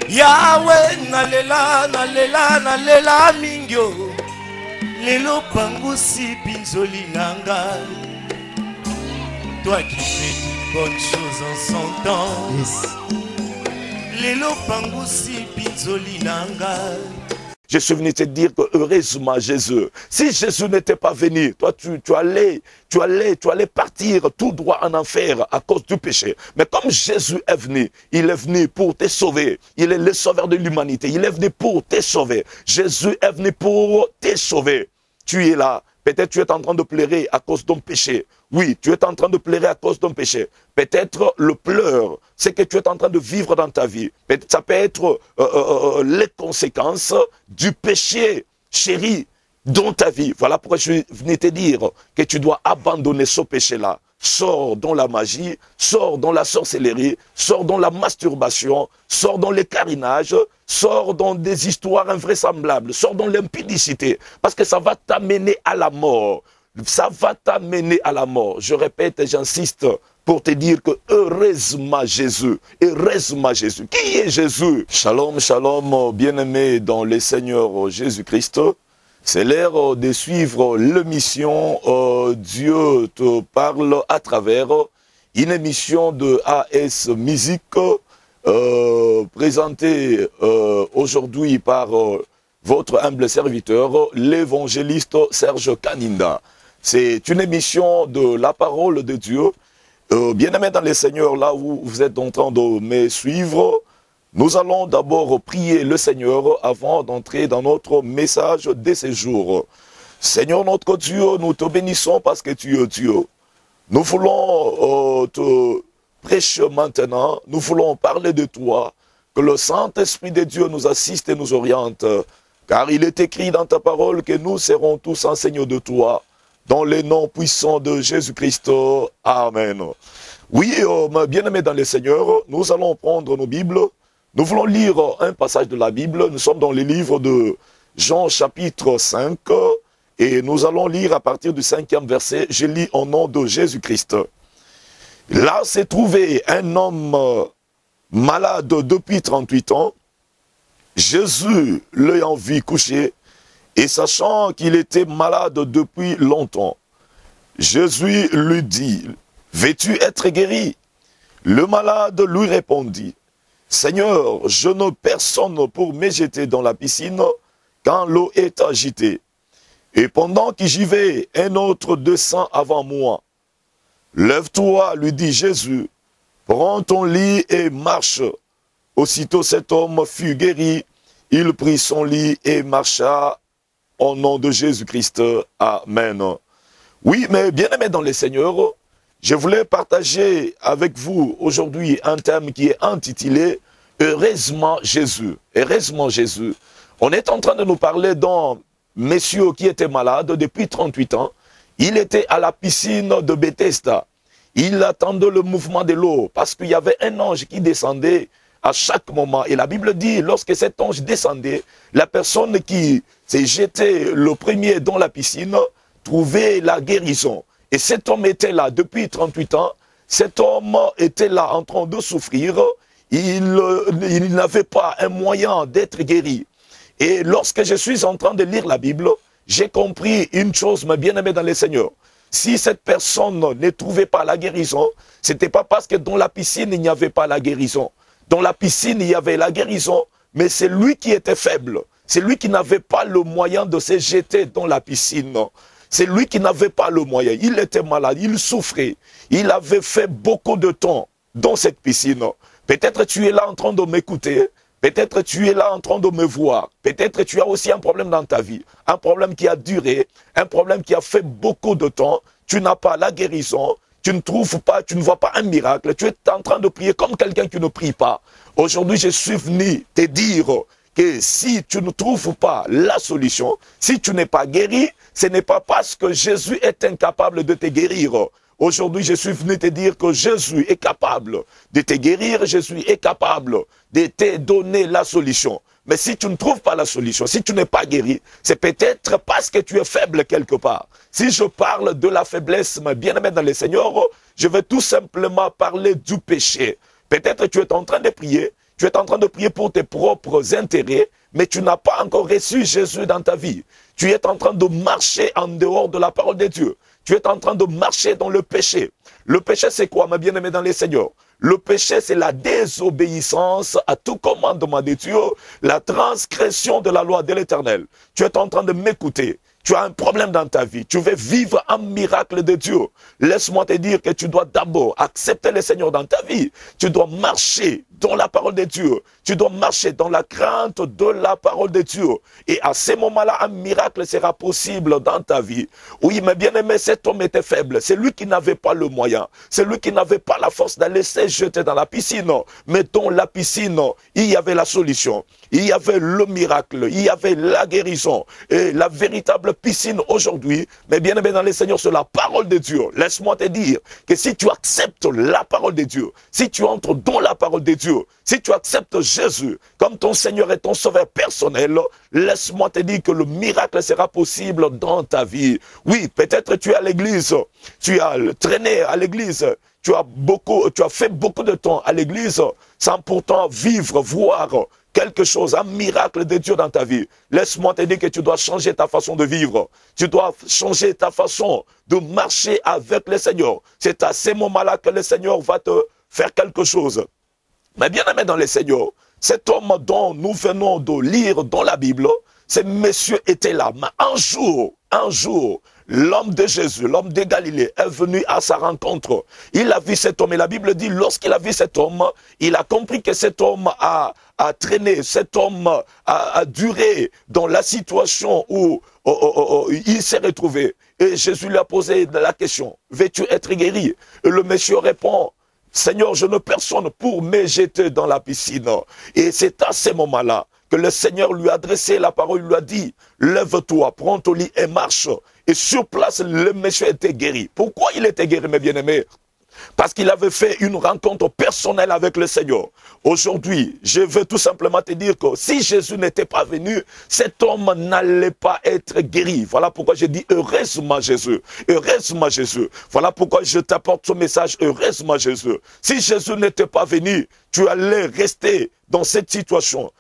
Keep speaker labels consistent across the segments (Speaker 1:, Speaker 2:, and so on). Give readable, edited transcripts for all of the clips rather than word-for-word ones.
Speaker 1: Yahweh nalela nalela nalela mingyo lelo pangusi pinzoli nanga. Toi qui fais toutes bonnes choses en son temps. Yes. Lelo pangusi pinzoli nanga.
Speaker 2: Je suis venu te dire que heureusement Jésus, si Jésus n'était pas venu, toi tu allais partir tout droit en enfer à cause du péché. Mais comme Jésus est venu, il est venu pour te sauver. Il est le sauveur de l'humanité. Il est venu pour te sauver. Jésus est venu pour te sauver. Tu es là. Peut-être tu es en train de pleurer à cause d'un péché. Oui, tu es en train de pleurer à cause d'un péché. Peut-être le pleur, c'est que tu es en train de vivre dans ta vie. Peut-être ça peut être les conséquences du péché chéri dans ta vie. Voilà pourquoi je venais te dire que tu dois abandonner ce péché-là. Sors dans la magie, sors dans la sorcellerie, sors dans la masturbation, sors dans les carinages, sors dans des histoires invraisemblables, sors dans l'impudicité, parce que ça va t'amener à la mort. Ça va t'amener à la mort. Je répète et j'insiste pour te dire que heureusement Jésus, heureusement Jésus. Qui est Jésus? Shalom, shalom, bien-aimés dans le Seigneur Jésus-Christ. C'est l'heure de suivre l'émission Dieu te parle à travers une émission de AS Musique présentée aujourd'hui par votre humble serviteur, l'évangéliste Serge Kaninda. C'est une émission de la parole de Dieu. Bien-aimés dans le Seigneur, là où vous êtes en train de me suivre, nous allons d'abord prier le Seigneur avant d'entrer dans notre message de ce jour. Seigneur notre Dieu, nous te bénissons parce que tu es Dieu. Nous voulons te prêcher maintenant, nous voulons parler de toi, que le Saint-Esprit de Dieu nous assiste et nous oriente, car il est écrit dans ta parole que nous serons tous enseignés de toi, dans le nom puissant de Jésus-Christ. Amen. Oui, bien-aimés dans le Seigneur, nous allons prendre nos Bibles. Nous voulons lire un passage de la Bible. Nous sommes dans le livre de Jean chapitre 5 et nous allons lire à partir du 5e verset. Je lis au nom de Jésus-Christ. Là s'est trouvé un homme malade depuis 38 ans. Jésus l'ayant vu couché et sachant qu'il était malade depuis longtemps, Jésus lui dit, « Veux-tu être guéri ?» Le malade lui répondit, « Seigneur, je n'ai personne pour me jeter dans la piscine quand l'eau est agitée. Et pendant que j'y vais, un autre descend avant moi. Lève-toi, lui dit Jésus, prends ton lit et marche. Aussitôt cet homme fut guéri, il prit son lit et marcha au nom de Jésus-Christ. Amen. » Oui, mais bien-aimés dans le Seigneur, je voulais partager avec vous aujourd'hui un thème qui est intitulé « Heureusement Jésus ». Heureusement Jésus. On est en train de nous parler d'un monsieur qui était malade depuis 38 ans. Il était à la piscine de Bethesda. Il attendait le mouvement de l'eau parce qu'il y avait un ange qui descendait à chaque moment. Et la Bible dit, lorsque cet ange descendait, la personne qui s'est jetée le premier dans la piscine trouvait la guérison. Et cet homme était là depuis 38 ans. Cet homme était là en train de souffrir. Il n'avait pas un moyen d'être guéri. Et lorsque je suis en train de lire la Bible, j'ai compris une chose, mes bien-aimés dans le Seigneur. Si cette personne ne trouvait pas la guérison, ce n'était pas parce que dans la piscine, il n'y avait pas la guérison. Dans la piscine, il y avait la guérison, mais c'est lui qui était faible. C'est lui qui n'avait pas le moyen de se jeter dans la piscine. C'est lui qui n'avait pas le moyen. Il était malade, il souffrait. Il avait fait beaucoup de temps dans cette piscine. Peut-être tu es là en train de m'écouter. Peut-être tu es là en train de me voir. Peut-être tu as aussi un problème dans ta vie. Un problème qui a duré. Un problème qui a fait beaucoup de temps. Tu n'as pas la guérison. Tu ne trouves pas, tu ne vois pas un miracle. Tu es en train de prier comme quelqu'un qui ne prie pas. Aujourd'hui, je suis venu te dire que si tu ne trouves pas la solution, si tu n'es pas guéri, ce n'est pas parce que Jésus est incapable de te guérir. Aujourd'hui, je suis venu te dire que Jésus est capable de te guérir, Jésus est capable de te donner la solution. Mais si tu ne trouves pas la solution, si tu n'es pas guéri, c'est peut-être parce que tu es faible quelque part. Si je parle de la faiblesse, mes bien-aimés dans le Seigneur, je vais tout simplement parler du péché. Peut-être tu es en train de prier, Tu es en train de prier pour tes propres intérêts, mais tu n'as pas encore reçu Jésus dans ta vie. Tu es en train de marcher en dehors de la parole de Dieu. Tu es en train de marcher dans le péché. Le péché, c'est quoi, mes bien-aimés dans les Seigneurs? Le péché, c'est la désobéissance à tout commandement de Dieu, la transgression de la loi de l'Éternel. Tu es en train de m'écouter. Tu as un problème dans ta vie. Tu veux vivre un miracle de Dieu. Laisse-moi te dire que tu dois d'abord accepter le Seigneur dans ta vie. Tu dois marcher dans la parole de Dieu. Tu dois marcher dans la crainte de la parole de Dieu. Et à ce moment-là, un miracle sera possible dans ta vie. Oui, mais bien aimé, cet homme était faible. C'est lui qui n'avait pas le moyen. C'est lui qui n'avait pas la force d'aller se jeter dans la piscine. Mais dans la piscine, il y avait la solution. Il y avait le miracle. Il y avait la guérison. Et la véritable piscine aujourd'hui, mais bien aimé dans les Seigneurs, c'est la parole de Dieu. Laisse-moi te dire que si tu acceptes la parole de Dieu, si tu entres dans la parole de Dieu, si tu acceptes Jésus comme ton Seigneur et ton Sauveur personnel, laisse-moi te dire que le miracle sera possible dans ta vie. Oui, peut-être tu es à l'église, tu as traîné à l'église, tu as fait beaucoup de temps à l'église sans pourtant vivre, voir quelque chose, un miracle de Dieu dans ta vie. Laisse-moi te dire que tu dois changer ta façon de vivre. Tu dois changer ta façon de marcher avec le Seigneur. C'est à ce moment-là que le Seigneur va te faire quelque chose. Mais bien aimé dans le Seigneur, cet homme dont nous venons de lire dans la Bible, ce monsieur était là. Mais un jour, l'homme de Jésus, l'homme de Galilée, est venu à sa rencontre. Il a vu cet homme. Et la Bible dit, lorsqu'il a vu cet homme, il a compris que cet homme a traîné, cet homme a duré dans la situation où il s'est retrouvé. Et Jésus lui a posé la question, veux-tu être guéri? Et le monsieur répond, Seigneur, je ne personne pour me jeter dans la piscine. Et c'est à ce moment-là que le Seigneur lui a adressé la parole, il lui a dit, lève-toi, prends ton lit et marche. Et sur place, le monsieur était guéri. Pourquoi il était guéri, mes bien-aimés? Parce qu'il avait fait une rencontre personnelle avec le Seigneur. Aujourd'hui, je veux tout simplement te dire que si Jésus n'était pas venu, cet homme n'allait pas être guéri. Voilà pourquoi je dis heureusement Jésus. Heureusement Jésus. Voilà pourquoi je t'apporte ce message, heureusement Jésus. Si Jésus n'était pas venu, tu allais rester dans cette situation.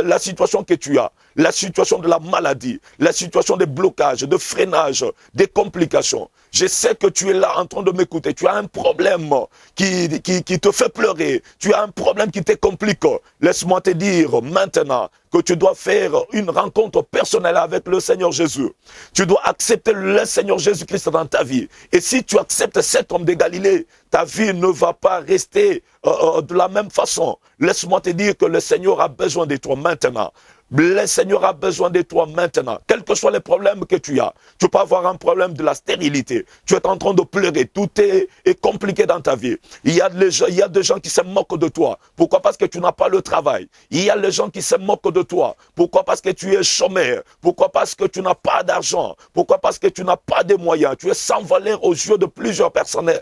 Speaker 2: La situation que tu as, la situation de la maladie, la situation de blocage, de freinage, des complications. Je sais que tu es là en train de m'écouter. Tu as un problème qui te fait pleurer. Tu as un problème qui te complique. Laisse-moi te dire maintenant que tu dois faire une rencontre personnelle avec le Seigneur Jésus. Tu dois accepter le Seigneur Jésus-Christ dans ta vie. Et si tu acceptes cet homme de Galilée, ta vie ne va pas rester de la même façon. Laisse-moi te dire que le Seigneur a besoin de toi maintenant. Le Seigneur a besoin de toi maintenant. Quels que soient les problèmes que tu as. Tu peux avoir un problème de la stérilité. Tu es en train de pleurer. Tout est compliqué dans ta vie. Il y a des gens qui se moquent de toi. Pourquoi? Parce que tu n'as pas le travail. Il y a des gens qui se moquent de toi. Pourquoi? Parce que tu es chômeur. Pourquoi? Parce que tu n'as pas d'argent. Pourquoi? Parce que tu n'as pas de moyens. Tu es sans valeur aux yeux de plusieurs personnes.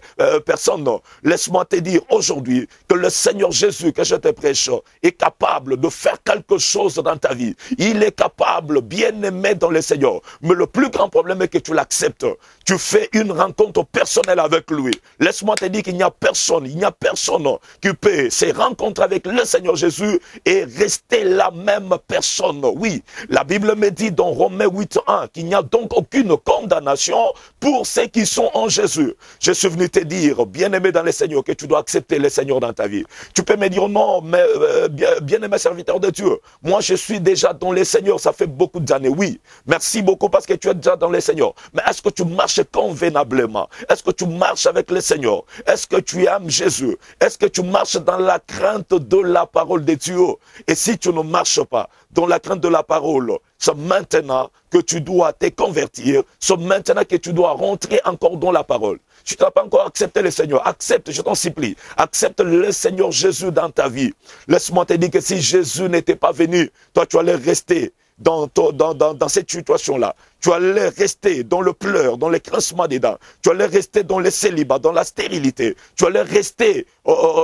Speaker 2: Laisse-moi te dire aujourd'hui que le Seigneur Jésus que je te prêche est capable de faire quelque chose dans ta vie. Il est capable, bien aimé dans le Seigneur. Mais le plus grand problème est que tu l'acceptes. Tu fais une rencontre personnelle avec lui. Laisse-moi te dire qu'il n'y a personne qui peut se rencontrer avec le Seigneur Jésus et rester la même personne. Oui, la Bible me dit dans Romains 8:1 qu'il n'y a donc aucune condamnation pour ceux qui sont en Jésus. Je suis venu te dire, bien aimé dans le Seigneur, que tu dois accepter le Seigneur dans ta vie. Tu peux me dire non, mais bien aimé serviteur de Dieu, moi je suis déjà dans le Seigneur, ça fait beaucoup d'années. Oui, merci beaucoup parce que tu es déjà dans le Seigneur. Mais est-ce que tu marches convenablement? Est-ce que tu marches avec le Seigneur? Est-ce que tu aimes Jésus? Est-ce que tu marches dans la crainte de la parole de Dieu? Et si tu ne marches pas dans la crainte de la parole, c'est maintenant que tu dois te convertir, c'est maintenant que tu dois rentrer encore dans la parole. Si tu n'as pas encore accepté le Seigneur, accepte, je t'en supplie, accepte le Seigneur Jésus dans ta vie. Laisse-moi te dire que si Jésus n'était pas venu, toi tu allais rester dans cette situation-là. Tu allais rester dans le pleur, dans les grincements des dents. Tu allais rester dans les célibats, dans la stérilité. Tu allais rester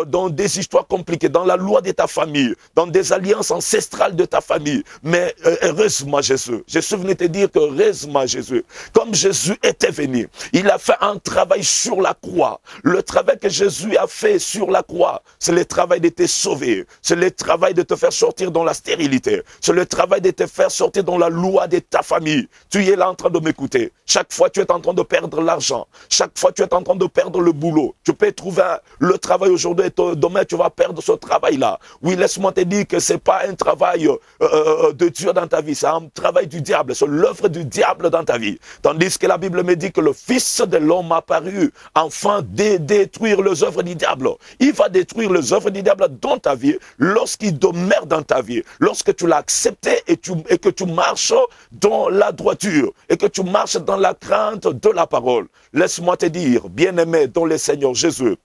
Speaker 2: dans des histoires compliquées, dans la loi de ta famille, dans des alliances ancestrales de ta famille. Mais heureusement Jésus, je suis venu te dire que heureusement Jésus, comme Jésus était venu, il a fait un travail sur la croix. Le travail que Jésus a fait sur la croix, c'est le travail de te sauver. C'est le travail de te faire sortir dans la stérilité. C'est le travail de te faire sortir dans la loi de ta famille. Tu es là en train de m'écouter. Chaque fois tu es en train de perdre l'argent. Chaque fois tu es en train de perdre le boulot. Tu peux trouver le travail aujourd'hui et demain tu vas perdre ce travail-là. Oui, laisse-moi te dire que c'est pas un travail de Dieu dans ta vie. C'est un travail du diable. C'est l'œuvre du diable dans ta vie. Tandis que la Bible me dit que le Fils de l'homme a apparu afin de détruire les œuvres du diable. Il va détruire les œuvres du diable dans ta vie lorsqu'il demeure dans ta vie. Lorsque tu l'as accepté et que tu marches dans la droiture et que tu marches dans la crainte de la parole. Laisse-moi te dire, bien-aimé dans le Seigneur Jésus,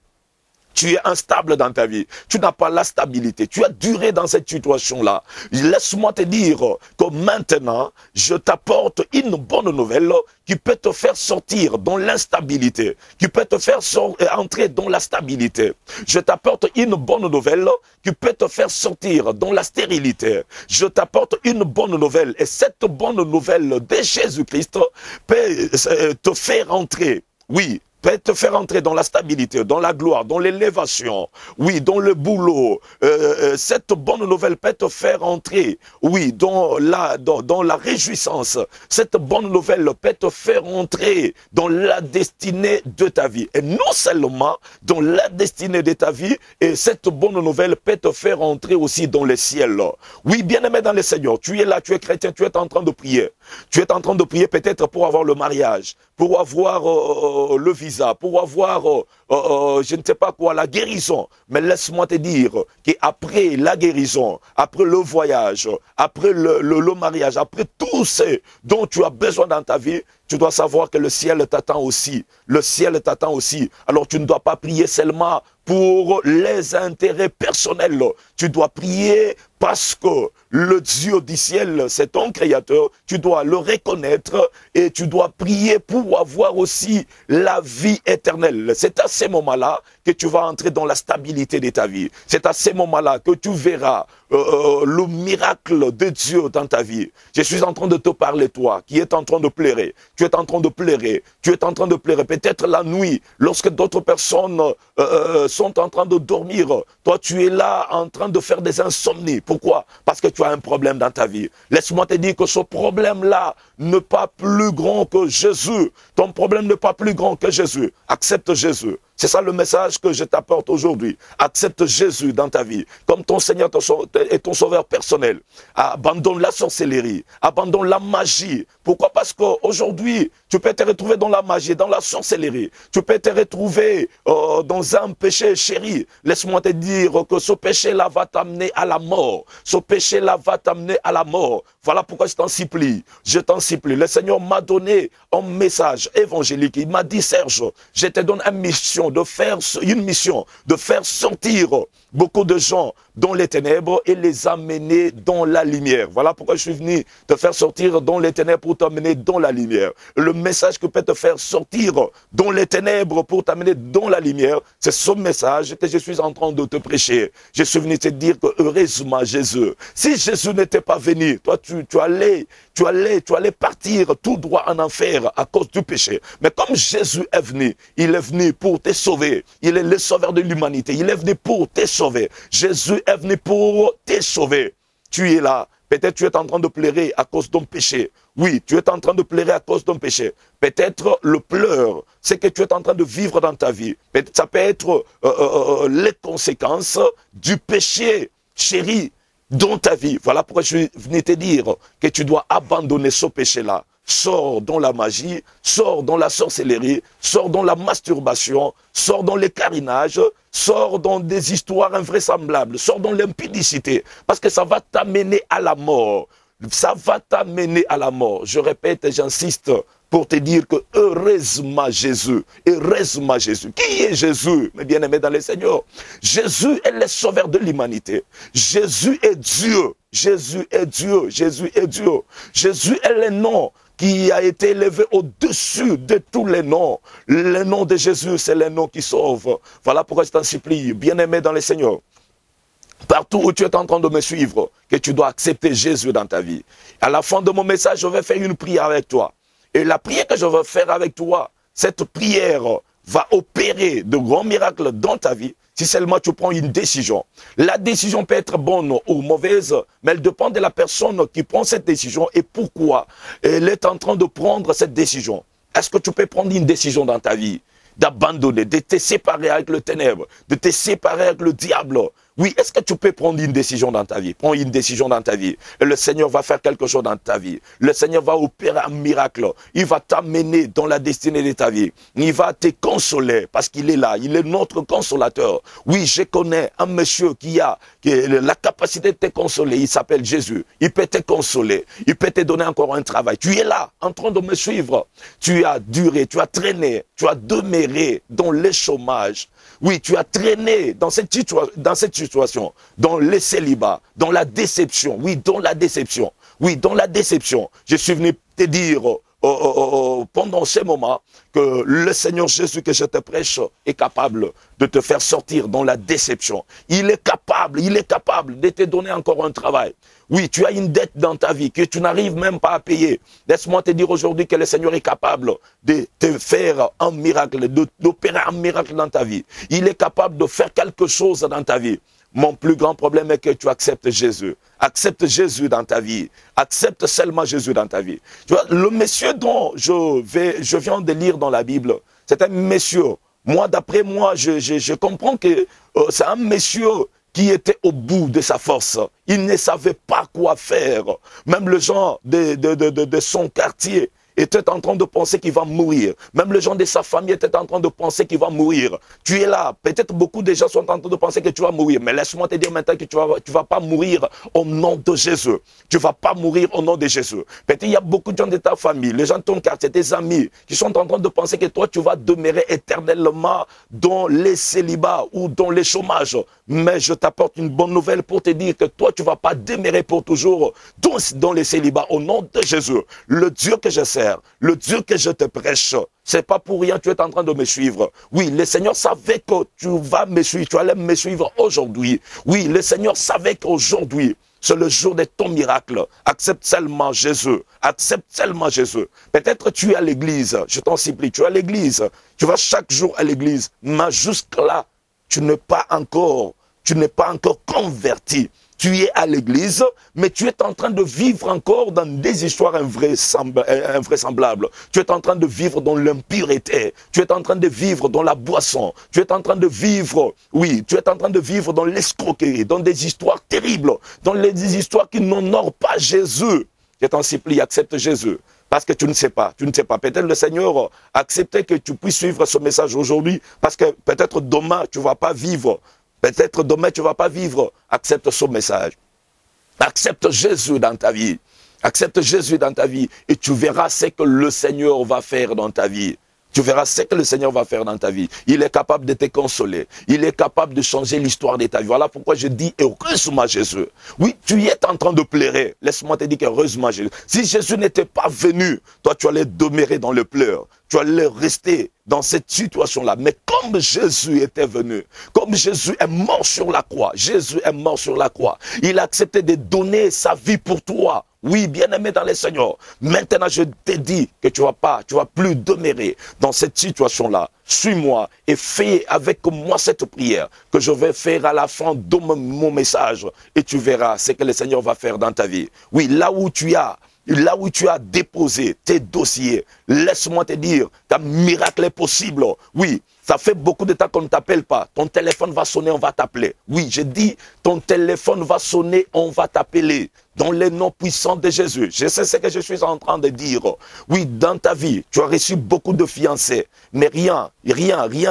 Speaker 2: tu es instable dans ta vie, tu n'as pas la stabilité, tu as duré dans cette situation-là. Laisse-moi te dire que maintenant, je t'apporte une bonne nouvelle qui peut te faire sortir dans l'instabilité, qui peut te faire entrer dans la stabilité. Je t'apporte une bonne nouvelle qui peut te faire sortir dans la stérilité. Je t'apporte une bonne nouvelle et cette bonne nouvelle de Jésus-Christ peut te faire entrer, oui, peut te faire entrer dans la stabilité, dans la gloire, dans l'élévation, oui, dans le boulot. Cette bonne nouvelle peut te faire entrer, oui, dans la réjouissance. Cette bonne nouvelle peut te faire entrer dans la destinée de ta vie. Et non seulement dans la destinée de ta vie, et cette bonne nouvelle peut te faire entrer aussi dans les ciels. Oui, bien-aimé dans le Seigneur, tu es là, tu es chrétien, tu es en train de prier. Tu es en train de prier peut-être pour avoir le mariage, pour avoir le visa, pour avoir, je ne sais pas quoi, la guérison. Mais laisse-moi te dire qu'après la guérison, après le voyage, après le mariage, après tout ce dont tu as besoin dans ta vie, tu dois savoir que le ciel t'attend aussi. Le ciel t'attend aussi. Alors tu ne dois pas prier seulement pour les intérêts personnels. Tu dois prier parce que le Dieu du ciel, c'est ton créateur. Tu dois le reconnaître et tu dois prier pour avoir aussi la vie éternelle. C'est à ces moments-là que tu vas entrer dans la stabilité de ta vie. C'est à ces moments-là que tu verras le miracle de Dieu dans ta vie. Je suis en train de te parler, toi, qui es en train de pleurer. Tu es en train de pleurer. Tu es en train de pleurer. Peut-être la nuit, lorsque d'autres personnes sont en train de dormir. Toi, tu es là en train de faire des insomnies. Pourquoi? Parce que tu as un problème dans ta vie. Laisse-moi te dire que ce problème-là n'est pas plus grand que Jésus. Ton problème n'est pas plus grand que Jésus. Accepte Jésus. C'est ça le message que je t'apporte aujourd'hui. Accepte Jésus dans ta vie comme ton Seigneur et ton sauveur personnel. Abandonne la sorcellerie, abandonne la magie. Pourquoi? Parce qu'aujourd'hui, tu peux te retrouver dans la magie, dans la sorcellerie. Tu peux te retrouver dans un péché chéri. Laisse-moi te dire que ce péché-là va t'amener à la mort. Ce péché-là va t'amener à la mort. Voilà pourquoi je t'en supplie. Je t'en supplie. Le Seigneur m'a donné un message évangélique. Il m'a dit, Serge, je te donne une mission de faire sortir beaucoup de gens dans les ténèbres et les amener dans la lumière. Voilà pourquoi je suis venu te faire sortir dans les ténèbres pour t'amener dans la lumière. Le message que peut te faire sortir dans les ténèbres pour t'amener dans la lumière, c'est ce message que je suis en train de te prêcher. Je suis venu te dire que heureusement Jésus, si Jésus n'était pas venu, toi tu allais partir tout droit en enfer à cause du péché. Mais comme Jésus est venu, il est venu pour te sauver. Il est le sauveur de l'humanité. Il est venu pour te sauver. Jésus est venu pour te sauver. Tu es là. Peut-être tu es en train de pleurer à cause d'un péché. Oui, tu es en train de pleurer à cause d'un péché. Peut-être le pleur, c'est que tu es en train de vivre dans ta vie. Peut-être ça peut être les conséquences du péché chéri dans ta vie. Voilà pourquoi je suis venu te dire que tu dois abandonner ce péché-là. Sors dans la magie, sors dans la sorcellerie, sors dans la masturbation, sors dans les carinages, sors dans des histoires invraisemblables, sors dans l'impudicité, parce que ça va t'amener à la mort. Ça va t'amener à la mort. Je répète et j'insiste, pour te dire que heureusement Jésus, heureusement Jésus. Qui est Jésus, mes bien-aimés dans le Seigneur? Jésus est le sauveur de l'humanité. Jésus est Dieu. Jésus est Dieu. Jésus est Dieu. Jésus est le nom qui a été élevé au-dessus de tous les noms. Le nom de Jésus, c'est le nom qui sauve. Voilà pourquoi je t'en supplie, bien-aimé dans le Seigneur. Partout où tu es en train de me suivre, que tu dois accepter Jésus dans ta vie. À la fin de mon message, je vais faire une prière avec toi. Et la prière que je vais faire avec toi, cette prière va opérer de grands miracles dans ta vie si seulement tu prends une décision. La décision peut être bonne ou mauvaise, mais elle dépend de la personne qui prend cette décision et pourquoi elle est en train de prendre cette décision. Est-ce que tu peux prendre une décision dans ta vie d'abandonner, de te séparer avec le ténèbre, de te séparer avec le diable? Oui, est-ce que tu peux prendre une décision dans ta vie? Prends une décision dans ta vie. Et le Seigneur va faire quelque chose dans ta vie. Le Seigneur va opérer un miracle. Il va t'amener dans la destinée de ta vie. Il va te consoler parce qu'il est là. Il est notre consolateur. Oui, je connais un monsieur qui a la capacité de te consoler. Il s'appelle Jésus. Il peut te consoler. Il peut te donner encore un travail. Tu es là, en train de me suivre. Tu as duré, tu as traîné, tu as demeuré dans le chômage. Oui, tu as traîné dans cette situation, dans le célibat, dans la déception. Oui, dans la déception. Oui, dans la déception. Je suis venu te dire pendant ce moment que le Seigneur Jésus que je te prêche est capable de te faire sortir dans la déception. Il est capable de te donner encore un travail. Oui, tu as une dette dans ta vie que tu n'arrives même pas à payer. Laisse-moi te dire aujourd'hui que le Seigneur est capable de te faire un miracle, d'opérer un miracle dans ta vie. Il est capable de faire quelque chose dans ta vie. Mon plus grand problème est que tu acceptes Jésus. Accepte Jésus dans ta vie. Accepte seulement Jésus dans ta vie. Tu vois, le monsieur dont je viens de lire dans la Bible, c'est un monsieur. Moi, d'après moi, je comprends que c'est un monsieur qui était au bout de sa force. Il ne savait pas quoi faire. Même les gens de son quartier était en train de penser qu'il va mourir. Même les gens de sa famille étaient en train de penser qu'il va mourir. Tu es là. Peut-être beaucoup de gens sont en train de penser que tu vas mourir. Mais laisse-moi te dire maintenant que tu vas pas mourir au nom de Jésus. Tu vas pas mourir au nom de Jésus. Peut-être il y a beaucoup de gens de ta famille, les gens de ton quartier, tes amis, qui sont en train de penser que toi, tu vas demeurer éternellement dans les célibats ou dans les chômages. Mais je t'apporte une bonne nouvelle pour te dire que toi, tu vas pas demeurer pour toujours dans les célibats au nom de Jésus. Le Dieu que je sers, le Dieu que je te prêche, c'est pas pour rien que tu es en train de me suivre. Oui, le Seigneur savait que tu vas me suivre, tu allais me suivre aujourd'hui. Oui, le Seigneur savait qu'aujourd'hui, c'est le jour de ton miracle. Accepte seulement Jésus. Accepte seulement Jésus. Peut-être tu es à l'église, je t'en supplie, tu es à l'église. Tu vas chaque jour à l'église, mais jusque-là, tu n'es pas encore converti. Tu es à l'église, mais tu es en train de vivre encore dans des histoires invraisemblables. Tu es en train de vivre dans l'impureté. Tu es en train de vivre dans la boisson. Tu es en train de vivre, oui, tu es en train de vivre dans l'escroquerie, dans des histoires terribles, dans des histoires qui n'honorent pas Jésus. Je t'en supplie, accepte Jésus. Parce que tu ne sais pas. Peut-être le Seigneur acceptait que tu puisses suivre ce message aujourd'hui, parce que peut-être demain, tu ne vas pas vivre. Peut-être demain, tu ne vas pas vivre. Accepte ce message. Accepte Jésus dans ta vie. Accepte Jésus dans ta vie et tu verras ce que le Seigneur va faire dans ta vie. Tu verras ce que le Seigneur va faire dans ta vie. Il est capable de te consoler. Il est capable de changer l'histoire de ta vie. Voilà pourquoi je dis heureusement Jésus. Oui, tu y es en train de pleurer. Laisse-moi te dire heureusement Jésus. Si Jésus n'était pas venu, toi tu allais demeurer dans le pleur. Tu allais rester dans cette situation-là. Mais comme Jésus était venu, comme Jésus est mort sur la croix, Jésus est mort sur la croix. Il a accepté de donner sa vie pour toi. Oui, bien-aimé dans le Seigneur. Maintenant, je te dis que tu vas plus demeurer dans cette situation-là. Suis-moi et fais avec moi cette prière que je vais faire à la fin de mon message. Et tu verras ce que le Seigneur va faire dans ta vie. Oui, là où tu as déposé tes dossiers, laisse-moi te dire qu'un miracle est possible. Oui, Ça fait beaucoup de temps qu'on ne t'appelle pas. Ton téléphone va sonner, on va t'appeler. Oui, j'ai dit, ton téléphone va sonner, on va t'appeler. Dans le nom puissant de Jésus. Je sais ce que je suis en train de dire. Oui, dans ta vie, tu as reçu beaucoup de fiancés. Mais rien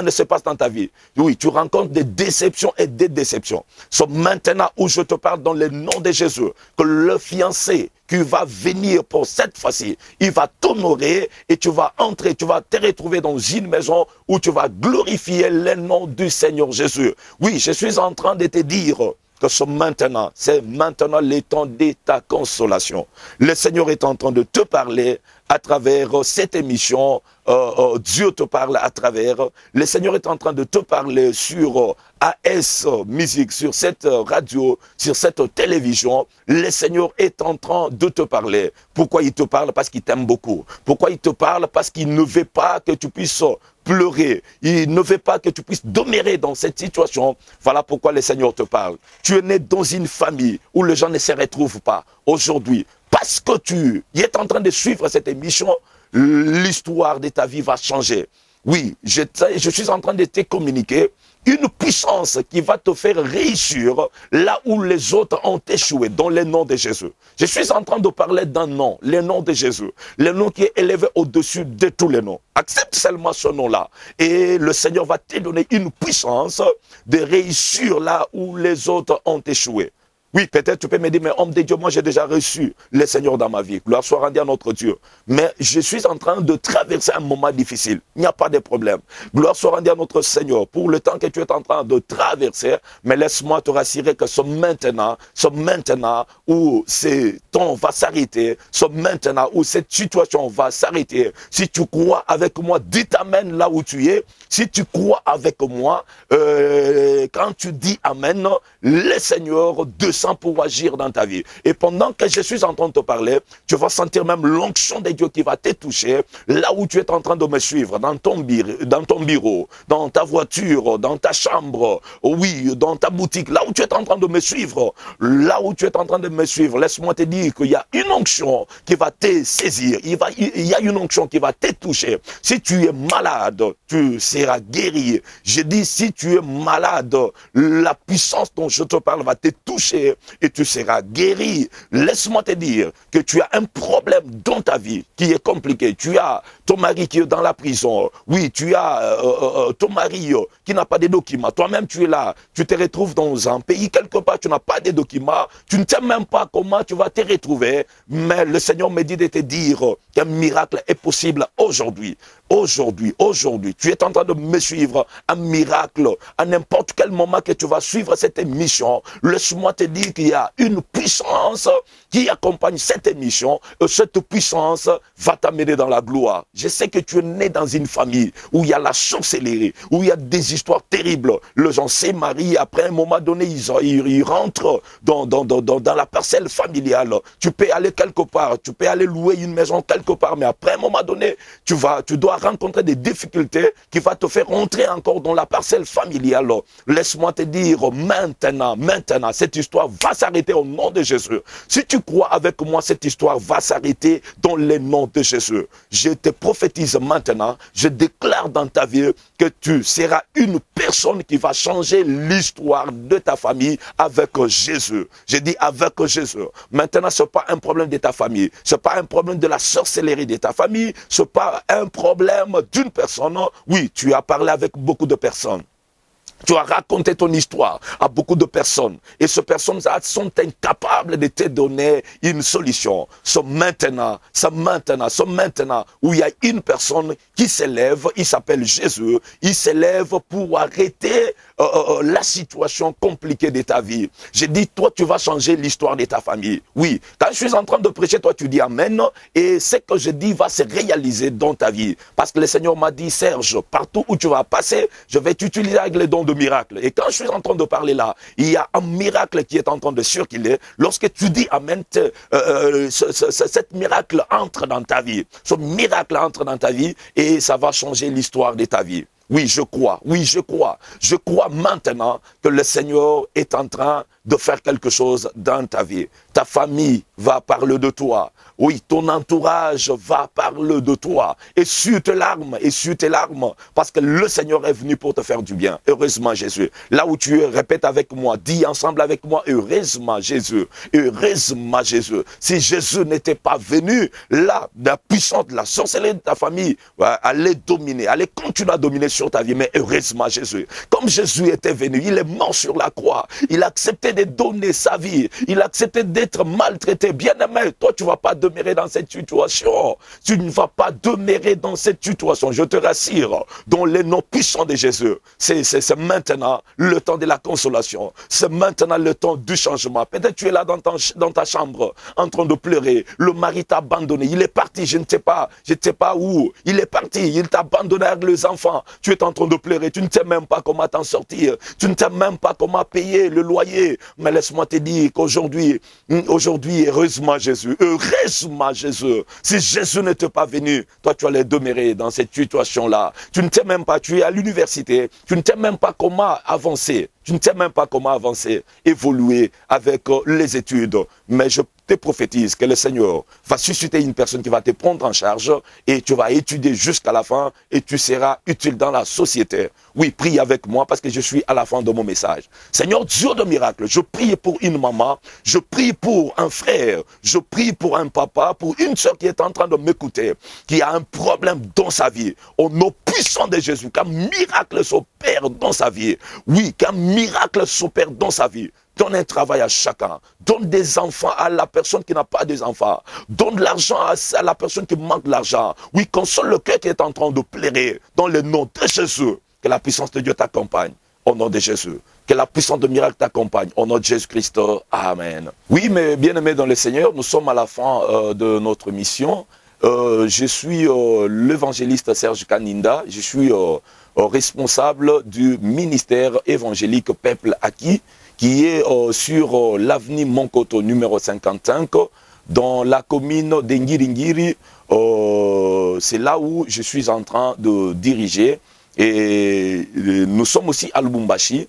Speaker 2: ne se passe dans ta vie. Oui, tu rencontres des déceptions et des déceptions. C'est maintenant où je te parle dans le nom de Jésus, que le fiancé qui va venir pour cette fois-ci, il va t'honorer et tu vas entrer, tu vas te retrouver dans une maison où tu vas glorifier le nom du Seigneur Jésus. Oui, je suis en train de te dire que c'est maintenant le temps de ta consolation. Le Seigneur est en train de te parler à travers cette émission. Dieu te parle à travers. Le Seigneur est en train de te parler sur AS Musique, sur cette radio, sur cette télévision. Le Seigneur est en train de te parler. Pourquoi il te parle? Parce qu'il t'aime beaucoup. Pourquoi il te parle? Parce qu'il ne veut pas que tu puisses pleurer. Il ne veut pas que tu puisses demeurer dans cette situation. Voilà pourquoi le Seigneur te parle. Tu es né dans une famille où les gens ne se retrouvent pas. Aujourd'hui, parce que tu es en train de suivre cette émission, l'histoire de ta vie va changer. Oui, je suis en train de te communiquer une puissance qui va te faire réussir là où les autres ont échoué, dans le nom de Jésus. Je suis en train de parler d'un nom, le nom de Jésus, le nom qui est élevé au-dessus de tous les noms. Accepte seulement ce nom-là et le Seigneur va te donner une puissance de réussir là où les autres ont échoué. Oui, peut-être tu peux me dire, mais homme de Dieu, moi j'ai déjà reçu le Seigneur dans ma vie. Gloire soit rendue à notre Dieu. Mais je suis en train de traverser un moment difficile. Il n'y a pas de problème. Gloire soit rendue à notre Seigneur pour le temps que tu es en train de traverser. Mais laisse-moi te rassurer que c'est maintenant où ce temps va s'arrêter. C'est maintenant où cette situation va s'arrêter. Si tu crois avec moi, dis t'amène là où tu es. Si tu crois avec moi, quand tu dis amen, le Seigneur descend pour agir dans ta vie. Et pendant que je suis en train de te parler, tu vas sentir même l'onction de Dieu qui va te toucher là où tu es en train de me suivre, dans ton bureau, dans ta voiture, dans ta chambre, oui, dans ta boutique, là où tu es en train de me suivre, là où tu es en train de me suivre, laisse-moi te dire qu'il y a une onction qui va te saisir, il y a une onction qui va te toucher. Si tu es malade, tu seras guéri. Je dis, si tu es malade, la puissance dont je te parle va te toucher et tu seras guéri. Laisse-moi te dire que tu as un problème dans ta vie qui est compliqué. Tu as ton mari qui est dans la prison. Oui, tu as ton mari qui n'a pas de documents. Toi-même, tu es là. Tu te retrouves dans un pays quelque part, tu n'as pas de documents. Tu ne sais même pas comment tu vas te retrouver. Mais le Seigneur me dit de te dire qu'un miracle est possible aujourd'hui. Aujourd'hui, tu es en train de me suivre, un miracle, à n'importe quel moment que tu vas suivre cette émission, laisse-moi te dire qu'il y a une puissance qui accompagne cette émission, et cette puissance va t'amener dans la gloire. Je sais que tu es né dans une famille où il y a la sorcellerie, où il y a des histoires terribles. Les gens se marient, après un moment donné, ils rentrent dans la parcelle familiale. Tu peux aller quelque part, tu peux aller louer une maison quelque part, mais après un moment donné, tu dois rencontrer des difficultés qui va te faire rentrer encore dans la parcelle familiale. Laisse-moi te dire maintenant, cette histoire va s'arrêter au nom de Jésus. Si tu crois avec moi, cette histoire va s'arrêter dans le nom de Jésus. Je te prophétise maintenant, je déclare dans ta vie que tu seras une personne qui va changer l'histoire de ta famille avec Jésus. Je dis avec Jésus. Maintenant, ce n'est pas un problème de ta famille, ce n'est pas un problème de la sorcellerie de ta famille, ce n'est pas un problème d'une personne. Oui, tu as parlé avec beaucoup de personnes. Tu as raconté ton histoire à beaucoup de personnes. Et ces personnes sont incapables de te donner une solution. C'est maintenant où il y a une personne qui s'élève, il s'appelle Jésus. Il s'élève pour arrêter la situation compliquée de ta vie. J'ai dit, toi, tu vas changer l'histoire de ta famille. Oui, quand je suis en train de prêcher, toi, tu dis Amen. Et ce que je dis va se réaliser dans ta vie. Parce que le Seigneur m'a dit, Serge, partout où tu vas passer, je vais t'utiliser avec les dons de miracles. Et quand je suis en train de parler là, il y a un miracle qui est en train de circuler. Lorsque tu dis Amen, cet miracle entre dans ta vie. Ce miracle entre dans ta vie et ça va changer l'histoire de ta vie. Oui, je crois. Je crois maintenant que le Seigneur est en train de faire quelque chose dans ta vie. Ta famille va parler de toi. Oui, ton entourage va parler de toi. Essuie tes larmes, parce que le Seigneur est venu pour te faire du bien. Heureusement Jésus. Là où tu es, répète avec moi, dis ensemble avec moi, heureusement Jésus, heureusement Jésus. Si Jésus n'était pas venu, là, la puissance de la sorcellerie de ta famille allait dominer, allait continuer à dominer sur ta vie. Mais heureusement Jésus. Comme Jésus était venu, il est mort sur la croix. Il a accepté de donner sa vie. Il a accepté d'être maltraité. Bien-aimé, toi tu ne vas pas demeurer dans cette situation. Tu ne vas pas demeurer dans cette situation. Je te rassure, dans les noms puissants de Jésus. C'est maintenant le temps de la consolation. C'est maintenant le temps du changement. Peut-être tu es là dans ta chambre, en train de pleurer. Le mari t'a abandonné. Il est parti, je ne sais pas où. Il est parti, il t'a abandonné avec les enfants. Tu es en train de pleurer. Tu ne sais même pas comment t'en sortir. Tu ne sais même pas comment payer le loyer. Mais laisse-moi te dire qu'aujourd'hui, heureusement Jésus, si Jésus n'était pas venu, toi tu allais demeurer dans cette situation-là. Tu ne sais même pas, tu es à l'université, tu ne sais même pas comment avancer. Tu ne sais même pas comment avancer, évoluer avec les études. Mais je te prophétise que le Seigneur va susciter une personne qui va te prendre en charge et tu vas étudier jusqu'à la fin et tu seras utile dans la société. Oui, prie avec moi parce que je suis à la fin de mon message. Seigneur Dieu de miracle, je prie pour une maman, je prie pour un frère, je prie pour un papa, pour une soeur qui est en train de m'écouter, qui a un problème dans sa vie. Au nom puissant de Jésus, qu'un miracle s'opère dans sa vie. Oui, qu'un miracle s'opère dans sa vie. Donne un travail à chacun. Donne des enfants à la personne qui n'a pas des enfants. Donne de l'argent à la personne qui manque de l'argent. Oui, console le cœur qui est en train de pleurer. Dans le nom de Jésus, que la puissance de Dieu t'accompagne. Au nom de Jésus. Que la puissance de miracle t'accompagne. Au nom de Jésus-Christ. Amen. Oui, mais bien-aimés dans le Seigneur, nous sommes à la fin de notre mission. Je suis l'évangéliste Serge Kaninda. Je suis responsable du ministère évangélique Peuple Acquis, qui est sur l'avenue Monkoto numéro 55, dans la commune d'Engiringiri. C'est là où je suis en train de diriger. Et nous sommes aussi à Lubumbashi,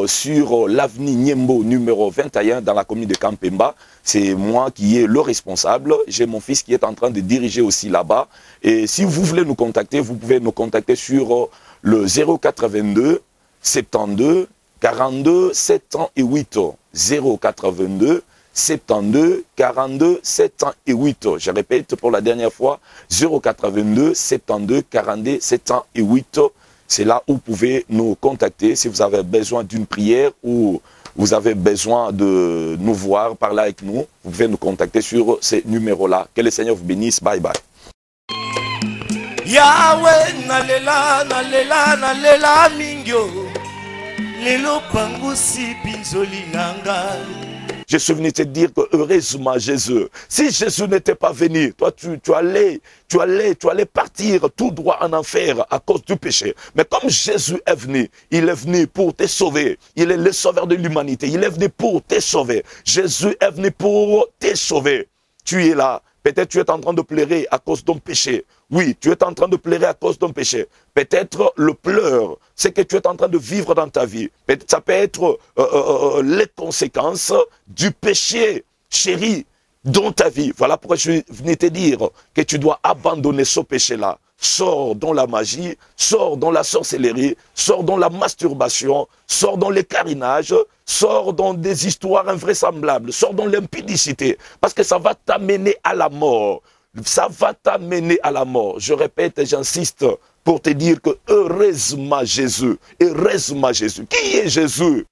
Speaker 2: sur l'avenue Niembo numéro 21 dans la commune de Kampemba. C'est moi qui est le responsable. J'ai mon fils qui est en train de diriger aussi là-bas. Et si vous voulez nous contacter, vous pouvez nous contacter sur le 082 72 42 708. 082 72 42 708. Je répète pour la dernière fois, 082 72 42 708. C'est là où vous pouvez nous contacter si vous avez besoin d'une prière ou vous avez besoin de nous voir, parler avec nous. Vous pouvez nous contacter sur ces numéros-là. Que le Seigneur vous bénisse. Bye bye.
Speaker 1: Yahweh nalela nalela nalela mingyo lelo pangusi pinzoli nanga.
Speaker 2: Je suis venu te dire que heureusement Jésus, si Jésus n'était pas venu, toi tu allais partir tout droit en enfer à cause du péché. Mais comme Jésus est venu, il est venu pour te sauver. Il est le sauveur de l'humanité. Il est venu pour te sauver. Jésus est venu pour te sauver. Tu es là. Peut-être tu es en train de pleurer à cause d'un péché. Oui, tu es en train de pleurer à cause d'un péché. Peut-être le pleur, c'est que tu es en train de vivre dans ta vie. Peut-être ça peut être les conséquences du péché chéri dans ta vie. Voilà pourquoi je venais te dire que tu dois abandonner ce péché-là. Sors dans la magie, sors dans la sorcellerie, sors dans la masturbation, sors dans les carinages, sors dans des histoires invraisemblables, sors dans l'impudicité, parce que ça va t'amener à la mort. Ça va t'amener à la mort. Je répète et j'insiste pour te dire que heureusement Jésus, heureusement Jésus. Qui est Jésus?